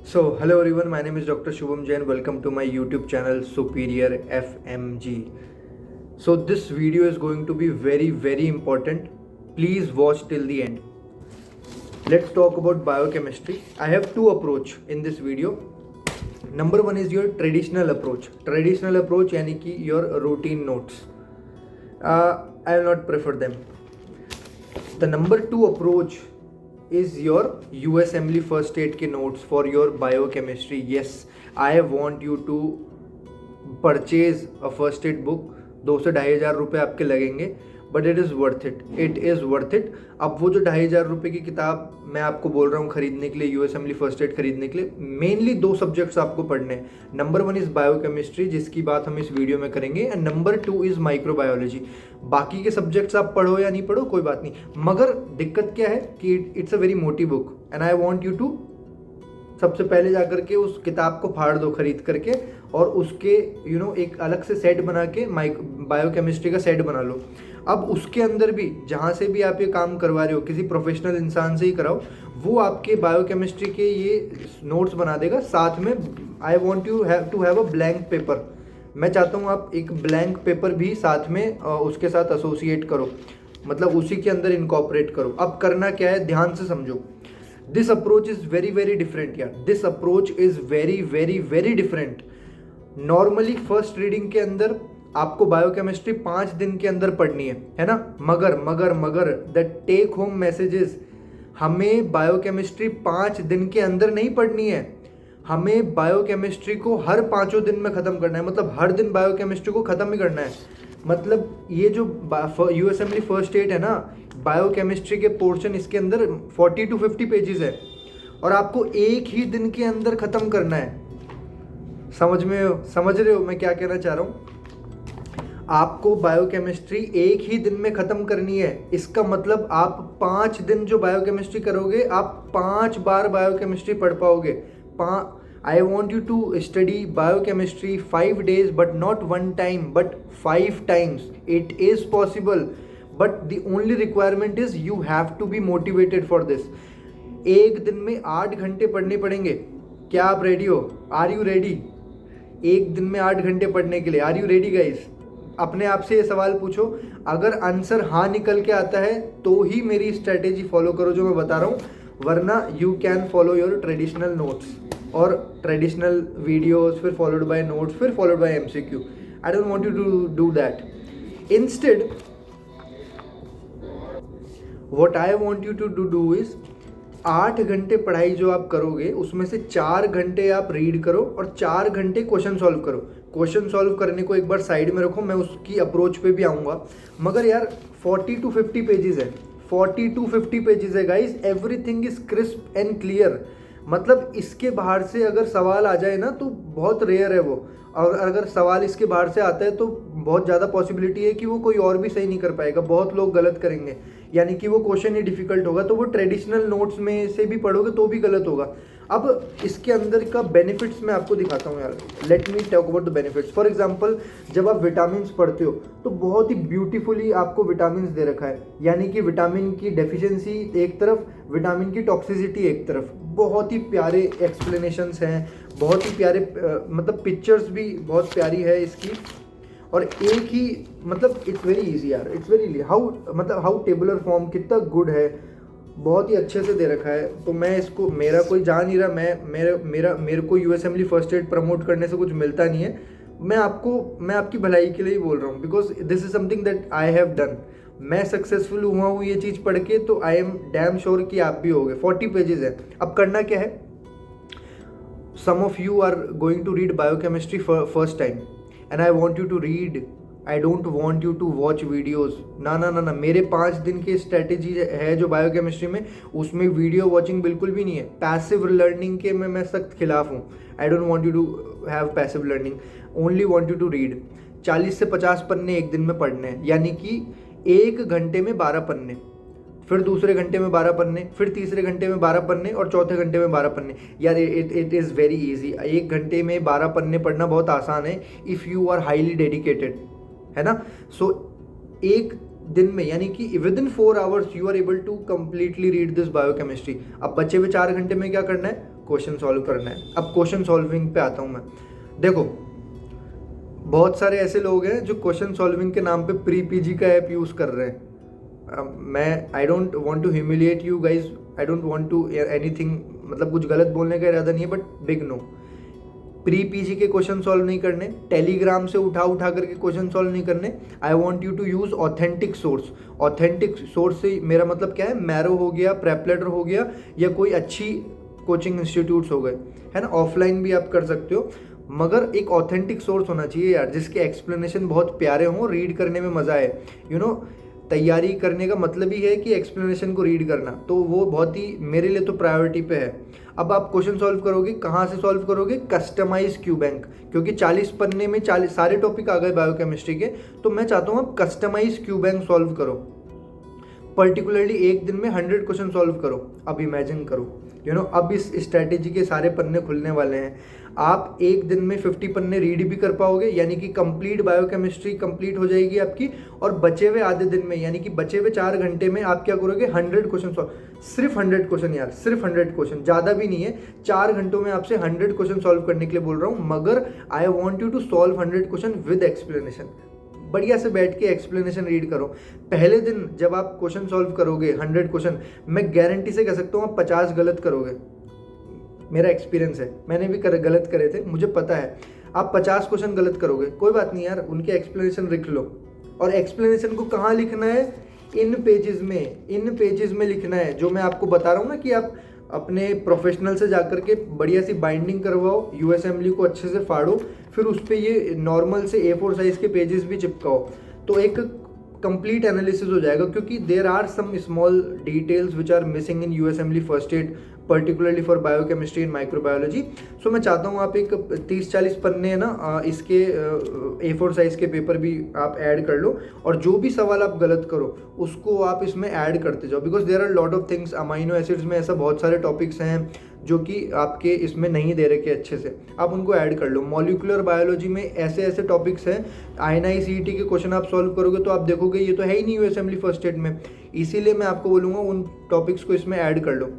Hello everyone, my name is Dr. Shubham Jain. Welcome to my YouTube channel Superior FMG. So, this video is going to be very important. Please watch till the end. Let's talk about biochemistry. I have two approach in this video. Number one is your traditional approach. Traditional approach यानी कि your routine notes. I will not prefer them. The number two approach is your USMLE first aid के notes for your biochemistry. Yes, I want you to purchase a first aid book. 2 से 2,500 रुपये आपके लगेंगे, but it is worth it. It is worth it. अब वो जो 2,500 रुपये की किताब मैं आपको बोल रहा हूँ खरीदने के लिए, यूएसएमएलई फर्स्ट एड खरीदने के लिए, मेनली 2 सब्जेक्ट्स आपको पढ़ने हैं. नंबर 1 इज़ बायोकेमिस्ट्री, जिसकी बात हम इस वीडियो में करेंगे, एंड नंबर 2 इज़ माइक्रोबायोलॉजी. बाकी के सब्जेक्ट्स आप पढ़ो या नहीं पढ़ो कोई बात नहीं, मगर दिक्कत क्या है कि इट्स अ वेरी मोटी book and I want you to सबसे पहले जाकर के उस किताब को फाड़ दो खरीद करके, और उसके एक अलग से सेट बना के बायोकेमिस्ट्री का सेट बना लो. अब उसके अंदर भी जहाँ से भी आप ये काम करवा रहे हो, किसी प्रोफेशनल इंसान से ही कराओ, वो आपके बायोकेमिस्ट्री के ये नोट्स बना देगा. साथ में I want you to have a blank paper. मैं चाहता हूँ आप एक ब्लैंक पेपर भी साथ में उसके साथ एसोसिएट करो, मतलब उसी के अंदर इनकॉर्पोरेट करो. अब करना क्या है, ध्यान से समझो. This approach is very different यार. This approach is very different. Normally first reading के अंदर आपको बायोकेमिस्ट्री 5 दिन के अंदर पढ़नी है ना. मगर द टेक होम मैसेजेस, हमें बायोकेमिस्ट्री 5 दिन के अंदर नहीं पढ़नी है. हमें बायोकेमिस्ट्री को हर 5 दिन में ख़त्म करना है. मतलब हर दिन बायोकेमिस्ट्री को ख़त्म ही करना है. मतलब ये जो यूएसएमएलई फर्स्ट एड है ना, बायोकेमिस्ट्री के पोर्शन इसके अंदर 40 to 50 पेजेस है, और आपको एक ही दिन के अंदर ख़त्म करना है. समझ रहे हो मैं क्या कहना चाह रहा हूँ. आपको बायोकेमिस्ट्री एक ही दिन में ख़त्म करनी है. इसका मतलब आप 5 दिन जो बायोकेमिस्ट्री करोगे, आप 5 बार बायोकेमिस्ट्री पढ़ पाओगे. I want you to study biochemistry 5 days, but not 1 time, but 5 times. It is possible, but the only requirement is you have to be motivated for this. एक दिन में 8 घंटे पढ़ने पड़ेंगे. क्या आप रेडी हो? Are you ready? एक दिन में 8 घंटे पढ़ने के लिए आर यू रेडी गाइस? अपने आप से ये सवाल पूछो. अगर आंसर हाँ निकल के आता है तो ही मेरी स्ट्रेटेजी फॉलो करो जो मैं बता रहा हूँ, वरना you can follow your traditional notes और ट्रेडिशनल वीडियोस, फिर फॉलोड बाय नोट्स, फिर followed by MCQ. I don't want you to do that. Instead what I want you to do is 8 घंटे पढ़ाई जो आप करोगे, उसमें से 4 घंटे आप रीड करो और 4 घंटे क्वेश्चन सॉल्व करो. क्वेश्चन सॉल्व करने को एक बार साइड में रखो, मैं उसकी अप्रोच पे भी आऊँगा. मगर यार 40 to 50 पेजेस है. 40 to 50 पेजेस है guys. Everything is crisp and clear. मतलब इसके बाहर से अगर सवाल आ जाए ना तो बहुत रेयर है वो, और अगर सवाल इसके बाहर से आता है तो बहुत ज़्यादा पॉसिबिलिटी है कि वो कोई और भी सही नहीं कर पाएगा. बहुत लोग गलत करेंगे, यानी कि वो क्वेश्चन ही डिफिकल्ट होगा. तो वो ट्रेडिशनल नोट्स में से भी पढ़ोगे तो भी गलत होगा. अब इसके अंदर का बेनिफिट्स मैं आपको दिखाता हूँ यार. Let me talk about the benefits. For example, जब आप विटामिन्स पढ़ते हो तो बहुत ही ब्यूटीफुली आपको विटामिन्स दे रखा है, यानी कि विटामिन की डेफिशिएंसी एक तरफ, विटामिन की टॉक्सिसिटी एक तरफ. बहुत ही प्यारे एक्सप्लेनेशंस हैं, बहुत ही प्यारे, मतलब पिक्चर्स भी बहुत प्यारी है इसकी. और एक ही मतलब इट्स वेरी इजी यार. It's very how tabular form कितना गुड है, बहुत ही अच्छे से दे रखा है. तो मैं इसको, मेरा कोई जा नहीं रहा, मेरे को यूएसएमएलई फर्स्ट एड प्रमोट करने से कुछ मिलता नहीं है. मैं आपकी भलाई के लिए ही बोल रहा हूँ, because this is something that I have done. मैं सक्सेसफुल हुआ हूँ ये चीज़ पढ़ के, तो आई एम डैम श्योर कि आप भी होगे. 40 पेजेस है. अब करना क्या है, some of you are going to read biochemistry first time and I want you to read. I don't want you to watch videos. ना, मेरे 5 दिन की स्ट्रैटेजी है जो बायोकेमिस्ट्री में, उसमें वीडियो वॉचिंग बिल्कुल भी नहीं है. पैसिव लर्निंग के मैं सख्त खिलाफ हूँ. I don't want you to have passive learning, only want you to read. 40 से 50 पन्ने एक दिन में पढ़ने हैं, यानी कि 1 घंटे में 12 पन्ने, फिर दूसरे घंटे में 12 पन्ने, फिर तीसरे घंटे में 12 पन्ने, और चौथे घंटे में 12 पन्ने. यार इट इज़ वेरी इजी. 1 घंटे में 12 पन्ने पढ़ना बहुत आसान है if you are highly dedicated, है ना. सो एक दिन में, यानी कि within 4 hours you are able to completely read this biochemistry. अब बचे हुए 4 घंटे में क्या करना है, क्वेश्चन सॉल्व करना है। अब क्वेश्चन सॉल्विंग पे आता हूँ मैं। देखो, बहुत सारे ऐसे लोग हैं जो क्वेश्चन सॉल्विंग के नाम पे प्री पीजी का ऐप यूज़ कर रहे हैं। मैं I don't want to humiliate you guys, I don't want to anything, मतलब कुछ गलत बोलने का इरादा नहीं है, but big no, pre PG के क्वेश्चन सॉल्व नहीं करने, टेलीग्राम से उठा उठा करके क्वेश्चन सॉल्व नहीं करने। I want you to use authentic source. Authentic source से मेरा मतलब क्या है, मैरो हो गया, प्रेपलेटर हो गया, या कोई अच्छी कोचिंग इंस्टीट्यूट्स हो गए, है ना। ऑफलाइन भी आप कर सकते हो, मगर एक ऑथेंटिक सोर्स होना चाहिए यार, जिसके एक्सप्लेनेशन बहुत प्यारे हों, रीड करने में मज़ा आए। यू नो, तैयारी करने का मतलब ही है कि एक्सप्लेनेशन को रीड करना, तो वो बहुत ही मेरे लिए तो प्रायोरिटी पे है। अब आप क्वेश्चन सॉल्व करोगे, कहाँ से सॉल्व करोगे? कस्टमाइज क्यू बैंक, क्योंकि 40 पन्ने में 40 सारे टॉपिक आ गए बायोकेमिस्ट्री के, तो मैं चाहता हूँ आप कस्टमाइज क्यू बैंक सॉल्व करो। पर्टिकुलरली एक दिन में 100 क्वेश्चन सॉल्व करो। अब इमेजिन करो, यू नो, अब इस स्ट्रैटेजी के सारे पन्ने खुलने वाले हैं। आप एक दिन में 50 पन्ने रीड भी कर पाओगे, यानी कि कंप्लीट बायोकेमिस्ट्री कंप्लीट हो जाएगी आपकी। और बचे हुए आधे दिन में, यानी कि बचे हुए 4 घंटे में आप क्या करोगे? 100 क्वेश्चन सॉल्व। सिर्फ 100 क्वेश्चन यार, सिर्फ 100 क्वेश्चन, ज़्यादा भी नहीं है। 4 घंटों में आपसे 100 क्वेश्चन सॉल्व करने के लिए बोल रहा हूँ, मगर I want you to solve 100 question with explanation. बढ़िया से बैठ के एक्सप्लेनेशन रीड करो। पहले दिन जब आप क्वेश्चन सॉल्व करोगे 100 क्वेश्चन, मैं गारंटी से कह सकता हूँ आप 50 गलत करोगे। मेरा एक्सपीरियंस है, मैंने भी गलत करे थे, मुझे पता है। आप 50 क्वेश्चन गलत करोगे, कोई बात नहीं यार, उनके एक्सप्लेनेशन लिख लो। और एक्सप्लेनेशन को कहाँ लिखना है? इन पेजेस में लिखना है, जो मैं आपको बता रहा हूँ ना, कि आप अपने प्रोफेशनल से जाकर के बढ़िया सी बाइंडिंग करवाओ, यू असेंबली को अच्छे से फाड़ो, फिर उस पर ये नॉर्मल से A4 साइज के पेजेस भी चिपकाओ, तो एक कंप्लीट एनालिसिस हो जाएगा। क्योंकि there are some small details which are missing in you assembly first aid, particularly for biochemistry and microbiology. So मैं चाहता हूँ आप एक 30-40 पन्ने है ना, इसके A4 साइज के पेपर भी आप ऐड कर लो, और जो भी सवाल आप गलत करो उसको आप इसमें ऐड करते जाओ। Because there are lot of things, amino acids में ऐसा बहुत सारे टॉपिक्स हैं जो कि आपके इसमें नहीं दे रखे अच्छे से, आप उनको ऐड कर लो। मॉलिक्यूलर बायोलॉजी में ऐसे ऐसे टॉपिक्स हैं, INI-CET के क्वेश्चन आप सॉल्व करोगे तो आप देखोगे ये तो है ही नहीं यू असेंबली फर्स्ट एड में, इसीलिए मैं आपको बोलूँगा उन टॉपिक्स को इसमें ऐड कर लो।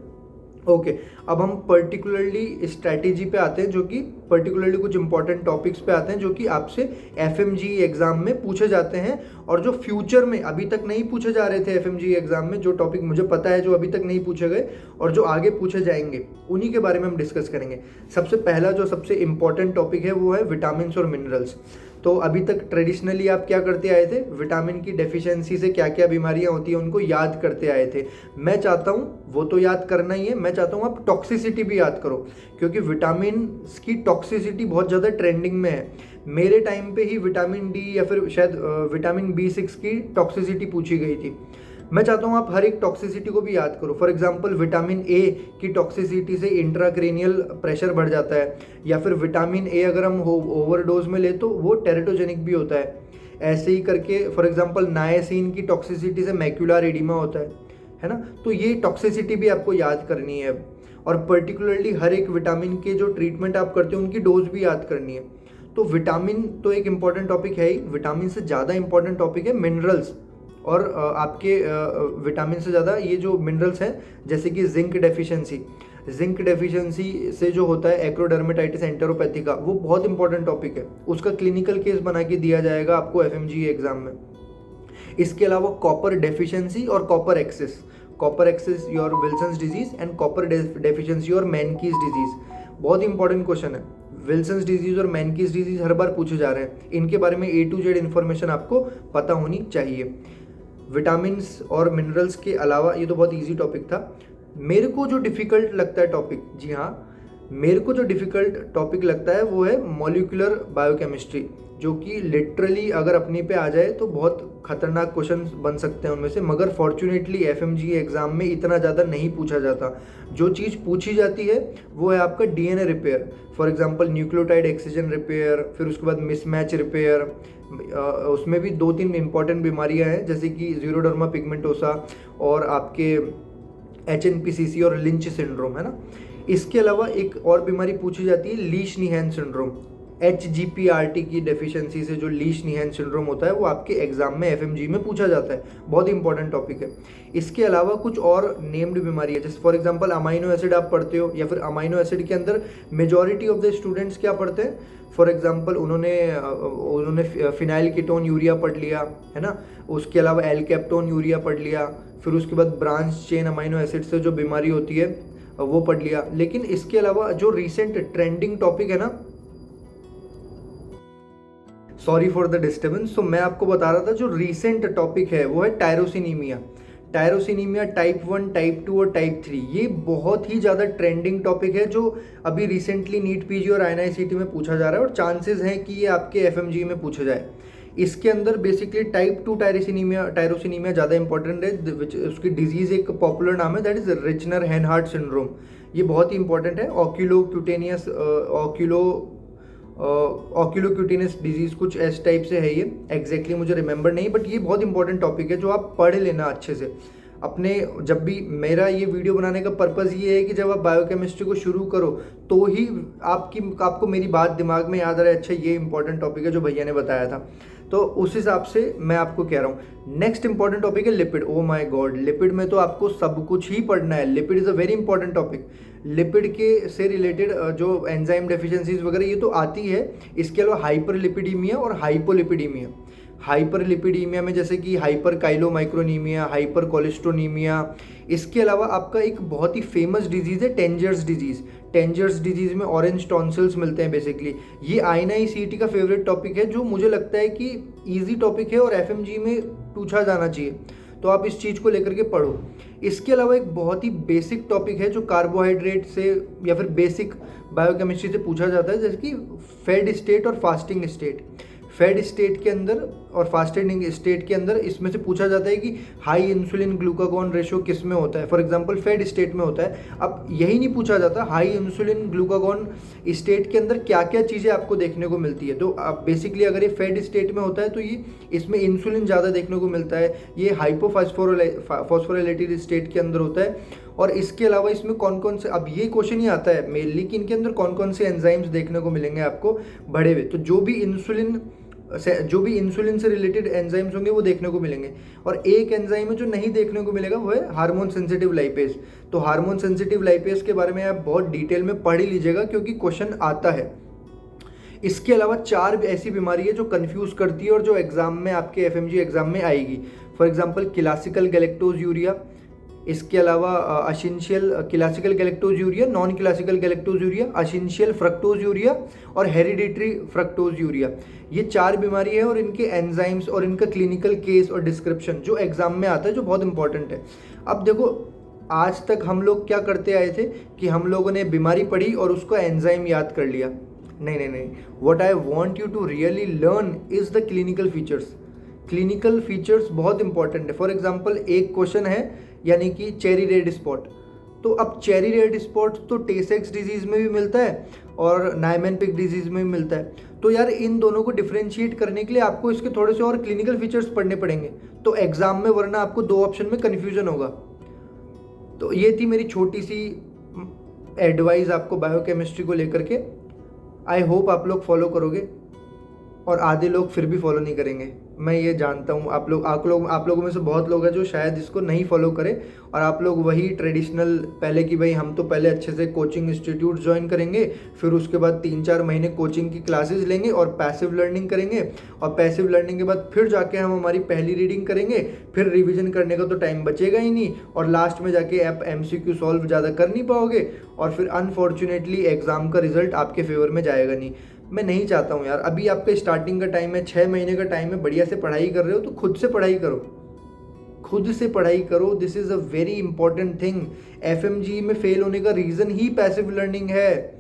ओके, अब हम पर्टिकुलरली स्ट्रैटेजी पे आते हैं, जो कि पर्टिकुलरली कुछ इंपॉर्टेंट टॉपिक्स पे आते हैं जो कि आपसे FMG एग्जाम में पूछे जाते हैं, और जो फ्यूचर में अभी तक नहीं पूछे जा रहे थे FMG एग्जाम में, जो टॉपिक मुझे पता है जो अभी तक नहीं पूछे गए और जो आगे पूछे जाएंगे, उन्हीं के बारे में हम डिस्कस करेंगे। सबसे पहला जो सबसे इंपॉर्टेंट टॉपिक है वो है विटामिन और मिनरल्स। तो अभी तक ट्रेडिशनली आप क्या करते आए थे? विटामिन की डेफिशिएंसी से क्या क्या बीमारियां होती हैं उनको याद करते आए थे। मैं चाहता हूं वो तो याद करना ही है, मैं चाहता हूं आप टॉक्सिसिटी भी याद करो, क्योंकि विटामिन की टॉक्सिसिटी बहुत ज़्यादा ट्रेंडिंग में है। मेरे टाइम पे ही विटामिन D या फिर शायद विटामिन B6 की टॉक्सिसिटी पूछी गई थी। मैं चाहता हूँ आप हर एक टॉक्सिसिटी को भी याद करो। फॉर एग्जांपल विटामिन A की टॉक्सिसिटी से इंट्राक्रेनियल प्रेशर बढ़ जाता है, या फिर विटामिन A अगर हम ओवरडोज में ले तो वो टेरेटोजेनिक भी होता है। ऐसे ही करके फॉर एग्जांपल नायसिन की टॉक्सिसिटी से मैक्यूलर एडिमा होता है ना। तो ये टॉक्सिसिटी भी आपको याद करनी है, और पर्टिकुलरली हर एक विटामिन के जो ट्रीटमेंट आप करते हो उनकी डोज भी याद करनी है। तो विटामिन तो एक इंपॉर्टेंट टॉपिक है ही, विटामिन से ज़्यादा इंपॉर्टेंट टॉपिक है मिनरल्स, और आपके विटामिन से ज़्यादा ये जो मिनरल्स हैं, जैसे कि जिंक डेफिशिएंसी से जो होता है एक्रोडर्मेटाइटिस एंटेरोपैथिका, वो बहुत इंपॉर्टेंट टॉपिक है। उसका क्लिनिकल केस बना के दिया जाएगा आपको FMG एग्जाम में। इसके अलावा कॉपर डेफिशिएंसी और copper excess or Wilson's disease and copper deficiency और मैनकीज डिजीज, बहुत इंपॉर्टेंट क्वेश्चन है। विल्सन्स डिजीज और मैनकीज डिजीज हर बार पूछे जा रहे हैं, इनके बारे में A to Z इन्फॉर्मेशन आपको पता होनी चाहिए। विटामिन्स और मिनरल्स के अलावा ये तो बहुत इजी टॉपिक था। मेरे को जो डिफ़िकल्ट लगता है टॉपिक, जी हाँ, मेरे को जो डिफ़िकल्ट टॉपिक लगता है वो है मॉलिक्यूलर बायोकेमिस्ट्री, जो कि लिटरली अगर अपने पे आ जाए तो बहुत खतरनाक क्वेश्चन बन सकते हैं उनमें से, मगर फॉर्चुनेटली FMG एग्जाम में इतना ज़्यादा नहीं पूछा जाता। जो चीज़ पूछी जाती है वो है आपका DNA repair, for example nucleotide excision repair, फिर उसके बाद मिसमैच रिपेयर। उसमें भी 2-3 इंपॉर्टेंट बीमारियां हैं, जैसे कि ज़ीरोडर्मा पिगमेंटोसा और आपके HNPCC और लिंच सिंड्रोम, है ना। इसके अलावा एक और बीमारी पूछी जाती है लीश नीहान सिंड्रोम। HGPRT की डेफिशिएंसी से जो लीश नीहान सिंड्रोम होता है वो आपके एग्जाम में FMG में पूछा जाता है, बहुत ही इंपॉर्टेंट टॉपिक है। इसके अलावा कुछ और नेम्ड बीमारी है, जैसे फॉर एग्जांपल अमाइनो एसिड आप पढ़ते हो, या फिर अमाइनो एसिड के अंदर मेजॉरिटी ऑफ द स्टूडेंट्स क्या पढ़ते हैं, फॉर एग्जांपल उन्होंने फिनाइल कीटोन यूरिया पढ़ लिया है ना, उसके अलावा एल्केप्टोन यूरिया पढ़ लिया, फिर उसके बाद ब्रांच चेन अमाइनो एसिड से जो बीमारी होती है वो पढ़ लिया। लेकिन इसके अलावा जो रिसेंट ट्रेंडिंग टॉपिक है ना, सॉरी फॉर द डिस्टर्बेंस, तो मैं आपको बता रहा था जो रीसेंट टॉपिक है वो है टायरोसिनीमिया। टायरोसिनीमिया टाइप 1, टाइप 2 और टाइप 3, ये बहुत ही ज़्यादा ट्रेंडिंग टॉपिक है जो अभी रिसेंटली नीट पीजी और INICET में पूछा जा रहा है, और चांसेस हैं कि ये आपके FMG में पूछा जाए। इसके अंदर बेसिकली टाइप 2 टायरोसिनीमिया ज़्यादा इंपॉर्टेंट है, उसकी डिजीज़ एक पॉपुलर नाम है, दैट इज़ रिचनर हैनहार्ट सिंड्रोम। ये बहुत ही इंपॉर्टेंट है। ऑक्यूलोक्यूटेनियस डिजीज़ कुछ इस टाइप से है, ये एग्जैक्टली मुझे रिमेंबर नहीं, बट ये बहुत इंपॉर्टेंट टॉपिक है जो आप पढ़ लेना अच्छे से अपने। जब भी मेरा ये वीडियो बनाने का पर्पज़ ये है कि जब आप बायोकेमिस्ट्री को शुरू करो तो ही आपको मेरी बात दिमाग में याद आ रहा है, अच्छा ये इंपॉर्टेंट टॉपिक है जो भैया ने बताया था, तो उस हिसाब से मैं आपको कह रहा हूँ। नेक्स्ट इंपॉर्टेंट टॉपिक है lipid. Oh my God, lipid में तो आपको सब कुछ ही पढ़ना है। Lipid is a very important topic. Lipid के से रिलेटेड जो एंजाइम डेफिशिएंसीज वगैरह ये तो आती है, इसके अलावा हाइपरलिपिडीमिया और हाइपोलिपिडीमिया। हाइपरलिपिडीमिया में जैसे कि हाइपर काइलोमाइक्रोनीमिया, हाइपर कोलेस्ट्रोनीमिया। इसके अलावा आपका एक बहुत ही फेमस डिजीज़ है टेंजर्स डिजीज़। टेंजर्स डिजीज़ में ऑरेंज टॉन्सिल्स मिलते हैं बेसिकली। ये INICET का फेवरेट टॉपिक है, जो मुझे लगता है कि ईजी टॉपिक है और FMG में पूछा जाना चाहिए, तो आप इस चीज़ को लेकर के पढ़ो। इसके अलावा एक बहुत ही बेसिक टॉपिक है जो कार्बोहाइड्रेट से या फिर बेसिक बायोकेमिस्ट्री से पूछा जाता है, जैसे कि फेड स्टेट और फास्टिंग स्टेट। फेड स्टेट के अंदर और फास्टिंग स्टेट के अंदर इसमें से पूछा जाता है कि हाई इंसुलिन ग्लूकागॉन रेशो किस में होता है। फॉर एग्जांपल फेड स्टेट में होता है। अब यही नहीं पूछा जाता हाई इंसुलिन ग्लूकागॉन स्टेट के अंदर क्या क्या चीज़ें आपको देखने को मिलती है। तो आप बेसिकली अगर ये फेड स्टेट में होता है तो ये इसमें इंसुलिन ज़्यादा देखने को मिलता है। ये हाइपोफॉस्फोराइलेटेड स्टेट के अंदर होता है। और इसके अलावा इसमें कौन कौन से, अब ये क्वेश्चन ही आता है मेनली कि इनके अंदर कौन कौन से एंजाइम्स देखने को मिलेंगे आपको बढ़े हुए। तो जो भी इंसुलिन से रिलेटेड एंजाइम्स होंगे वो देखने को मिलेंगे। और एक एंजाइम है जो नहीं देखने को मिलेगा, वो है हार्मोन सेंसिटिव लाइपेज। तो हार्मोन सेंसिटिव लाइपेज के बारे में आप बहुत डिटेल में पढ़ ही लीजिएगा क्योंकि क्वेश्चन आता है। इसके अलावा 4 ऐसी बीमारी है जो कंफ्यूज करती है और जो एग्जाम में आपके FMG एग्जाम में आएगी। For example classical galactose urea, इसके अलावा classical galactose urea, non classical galactose urea, essential fructose urea और हेरिडिटरी फ्रक्टोज यूरिया। ये 4 बीमारी है और इनके एंजाइम्स और इनका क्लिनिकल केस और डिस्क्रिप्शन जो एग्जाम में आता है, जो बहुत इंपॉर्टेंट है। अब देखो, आज तक हम लोग क्या करते आए थे कि हम लोगों ने बीमारी पढ़ी और उसका एंजाइम याद कर लिया। नहीं, what I want you to really learn is the clinical features. Clinical features बहुत इंपॉर्टेंट है। फॉर एग्जांपल एक क्वेश्चन है, यानी कि चेरी रेड स्पॉट। तो अब चेरी रेड स्पॉट तो टे सेक्स डिजीज़ में भी मिलता है और नाइमेनपिक डिजीज़ में भी मिलता है। तो यार इन दोनों को डिफ्रेंशिएट करने के लिए आपको इसके थोड़े से और क्लिनिकल फीचर्स पढ़ने पड़ेंगे, तो एग्जाम में वरना आपको 2 ऑप्शन में कन्फ्यूजन होगा। तो ये थी मेरी छोटी सी एडवाइस आपको बायोकेमिस्ट्री को लेकर के। आई होप आप लोग फॉलो करोगे, और आधे लोग फिर भी फॉलो नहीं करेंगे, मैं ये जानता हूँ। आप लोगों में से बहुत लोग हैं जो शायद इसको नहीं फॉलो करें, और आप लोग वही ट्रेडिशनल पहले कि भाई हम तो पहले अच्छे से कोचिंग इंस्टीट्यूट ज्वाइन करेंगे, फिर उसके बाद 3-4 महीने कोचिंग की क्लासेस लेंगे और पैसिव लर्निंग करेंगे, और पैसिव लर्निंग के बाद फिर जाके हम हमारी पहली रीडिंग करेंगे, फिर रिविजन करने का तो टाइम बचेगा ही नहीं, और लास्ट में जाके आप MCQ सॉल्व ज़्यादा कर नहीं पाओगे, और फिर अनफॉर्चुनेटली एग्ज़ाम का रिजल्ट आपके फेवर में जाएगा नहीं। मैं नहीं चाहता हूँ यार। अभी आपका स्टार्टिंग का टाइम है, 6 महीने का टाइम है, बढ़िया से पढ़ाई कर रहे हो तो खुद से पढ़ाई करो, खुद से पढ़ाई करो। This is a very important thing. FMG में फेल होने का रीज़न ही पैसिव लर्निंग है।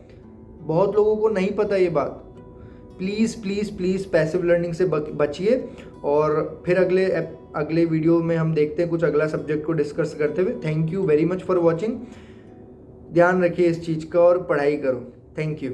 बहुत लोगों को नहीं पता ये बात। Please please please passive learning से बचिए, और फिर अगले वीडियो में हम देखते हैं कुछ अगला सब्जेक्ट को डिस्कस करते हुए। Thank you very much for watching. ध्यान रखिए इस चीज़ का और पढ़ाई करो। Thank you.